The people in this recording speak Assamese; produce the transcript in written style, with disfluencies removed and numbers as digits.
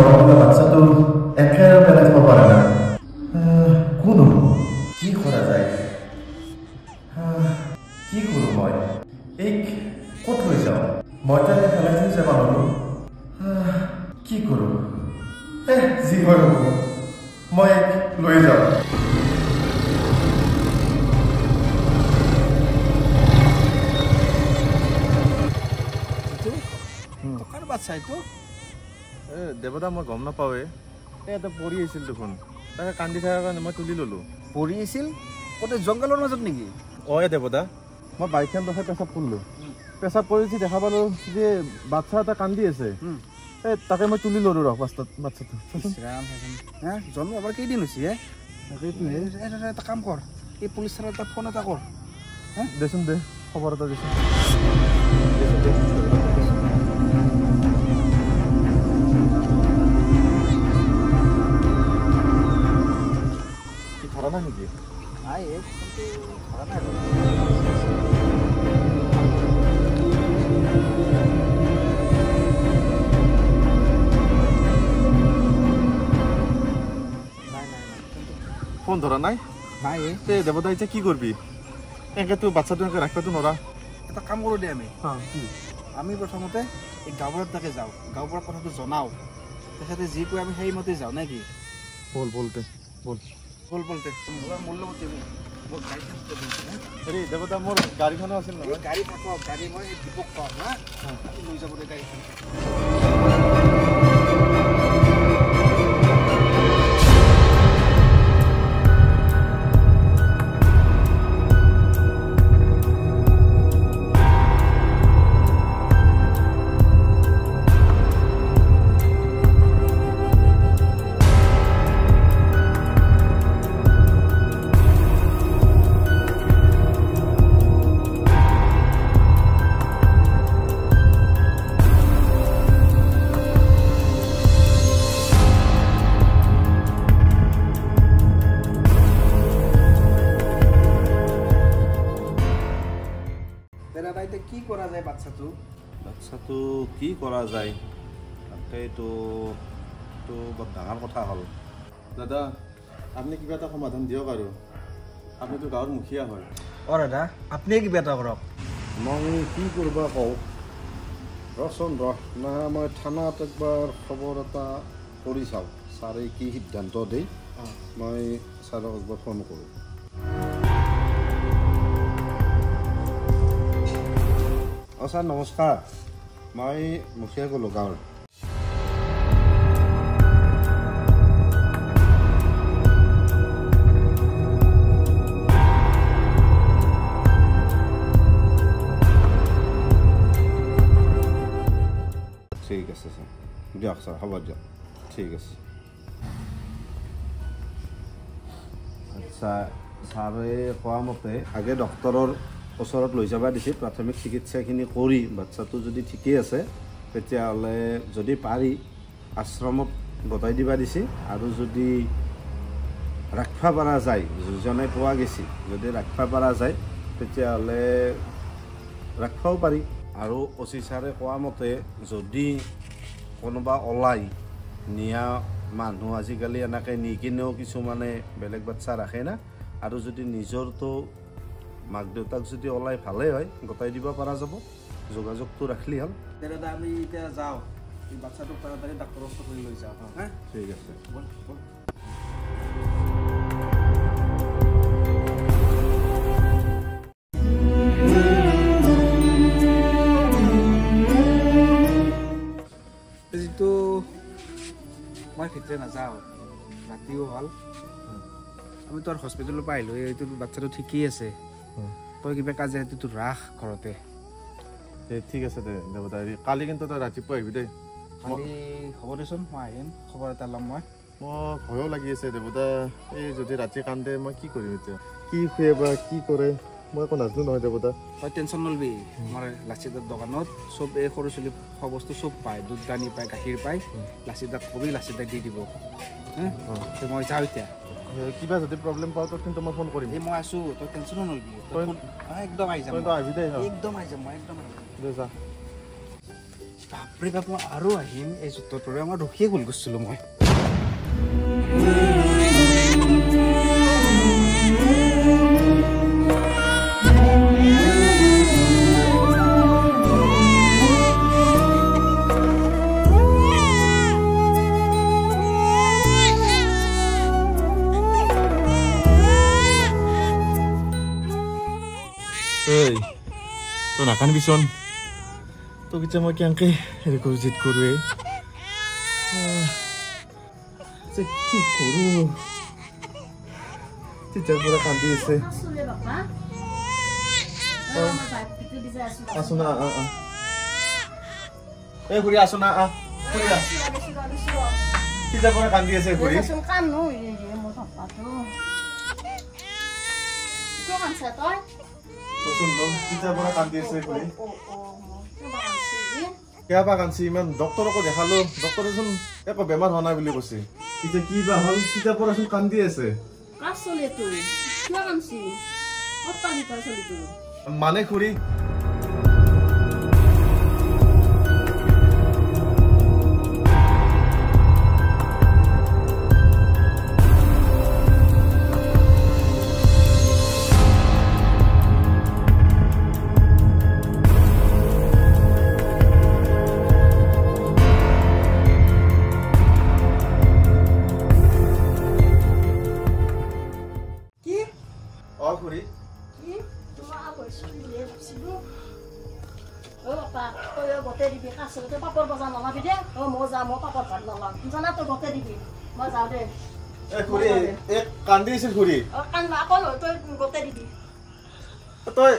জন্ম বাচ্চাটো একেবাৰে পেলাই থব পৰা নাই কোন কি কৰা যায় কি কৰোঁ মই এইক ক'ত লৈ যাওঁ মই তাতে পেলাই থৈ যাব নোৱাৰো কি কৰোঁ যি হয় হ'ব মই এইক লৈ যাওঁ দেৱতা মই গম নাপাওঁৱে এটা পৰি আছিল দেখোন তাকে কান্দি থকাৰ কাৰণে মই তুলি ললো পৰি আছিল ক'তে জংঘলৰ মাজত নেকি দেৱতা মই বাইকখন দেখাই পেচাব কৰিলো পেচাব কৰি উঠি দেখা পালো যে বাচ্চা এটা কান্দি আছে তাকে মই তুলি ললো বাচ্চাটো জন্ম এবাৰ কেইদিন হৈছে এটা কাম কৰ এই পুলিচ থানাত এটা ফোন এটা কৰ দেচোন দে খবৰ এটা দেচোন ধৰা নাই নেকি ফোন ধৰা নাই দেৱতা এতিয়া কি কৰিবি এনেকৈ বাচ্চাটো এনেকৈ ৰাখিবতো নৰা এটা কাম কৰোঁ দে আমি প্ৰথমতে এই গাঁৱত তাকে যাওঁ গাঁৱৰ কথাটো জনাওঁ তেখেতে যি কয় আমি সেইমতে যাওঁ নে কি বল মোৰ লগত হেৰি দেৱতা মোৰ গাড়ীখনো আছিল নহয় গাড়ী থাকক গাড়ী মই দীপক পাওঁ লৈ যাব দে গাড়ীখন কি কৰা যায় বাচ্চাটো কি কৰা যায় তাকেইতো বৰ ডাঙৰ কথা হ'ল দাদা আপুনি কিবা এটা সমাধান দিয়ক আৰু আপুনিতো গাঁৱৰ মুখীয়া হয় দাদা আপুনিয়ে কিবা এটা কৰক মই কি কৰিব কওঁ ৰচোন মই থানাত একবাৰ খবৰ এটা কৰি চাওঁ ছাৰে কি সিদ্ধান্ত দিয়ে মই ছাৰক একবাৰ ফোন কৰোঁ ছাৰ নমস্কাৰ মই মুখীয়া ক'লোঁ গাঁৱৰ ঠিক আছে ছাৰ দিয়ক ছাৰ হ'ব দিয়ক ঠিক আছে আচ্ছা ছাৰে কোৱা মতে আগে ডক্তৰৰ ওচৰত লৈ যাব দিছে প্ৰাথমিক চিকিৎসাখিনি কৰি বাচ্চাটো যদি ঠিকেই আছে তেতিয়াহ'লে যদি পাৰি আশ্ৰমত গতাই দিবা দিছে আৰু যদি ৰাখিব পৰা যায় যিজনে পোৱা গৈছে যদি ৰাখিব পৰা যায় তেতিয়াহ'লে ৰাখিবও পাৰি আৰু অচি ছাৰে কোৱা মতে যদি কোনোবা ওলাই নিয়া মানুহ আজিকালি এনেকৈ নি কিনেও কিছুমানে বেলেগ বাচ্চা ৰাখে না আৰু যদি নিজৰটো মাক দেউতাক যদি ওলাই ভালেই হয় গতাই দিব পৰা যাব যোগাযোগটো ৰাখিলি হ'ল দাদা আমি এতিয়া যাওঁ এই বাচ্চাটোক তাড়াতাড়ি ডাক্তৰৰ ওচৰত লৈ যাওঁ ঠিক আছে যিটো মই ভিতৰে নাযাওঁ ৰাতিও হ'ল আমি তোৰ হস্পিটেলৰ পৰা আহিলোঁ এইটো বাচ্চাটো ঠিকেই আছে তই কিবা কাজিয়া তোৰ ৰাস ঘৰতে ঠিক আছে দে দেৱতা কালি কিন্তু তই ৰাতিপুৱা আহিবি দেই কালি হ'ব দেচোন মই আহিম খবৰ এটা ল'ম মই ভয়ো লাগি আছে দেৱতা এই যদি ৰাতি কান্দে মই কি কৰিম এতিয়া কি খুৱাই বা কি কৰে মই একো নাজানো নহয় দেৱতা তই টেনশ্যন নলবি আমাৰ লাচিদাৰ দোকানত চব এই সৰু ছোৱালী খোৱা বস্তু চব পায় দুধ দানি পায় গাখীৰ পায় লাচিদাক কবি লাচিদাক দি দিব মই যাওঁ এতিয়া কিবা যদি প্ৰব্লেম পাওঁ তই কিন্তু মই ফোন কৰিম মই আছোঁ তই টেনশ্যনো নলবি একদম আহি যাম আহিবি দেই একদম আহি যাম মই একদম দে যা বাপৰে বাপ মই আৰু আহিম এই যুদ্ধটোৰে আমাৰ ৰখিয়ে গ'ল গৈছিলোঁ মই তো নাকানবিচোন তোক এতিয়া মই কেনেকৈ হেৰি কৰোঁ জিত কৰোঁ কি কৰোঁ তেতিয়াৰ পৰা কান্দি আছে আছো না এই খুৰী আছো না খুৰী তেতিয়াৰ পৰা কান্দি আছে খুৰী তেতিয়াৰ পৰা কান্দি আছে খুৰী কিয় বা কান্দি ইমান ডক্তৰকো দেখালো ডক্তৰেচোন একো বেমাৰ হোৱা নাই বুলি কৈছে এতিয়া কি বা হ'ল তেতিয়াৰ পৰাচোন কান্দি আছে মানে খুৰী কান্দি আছিল খুৰী তই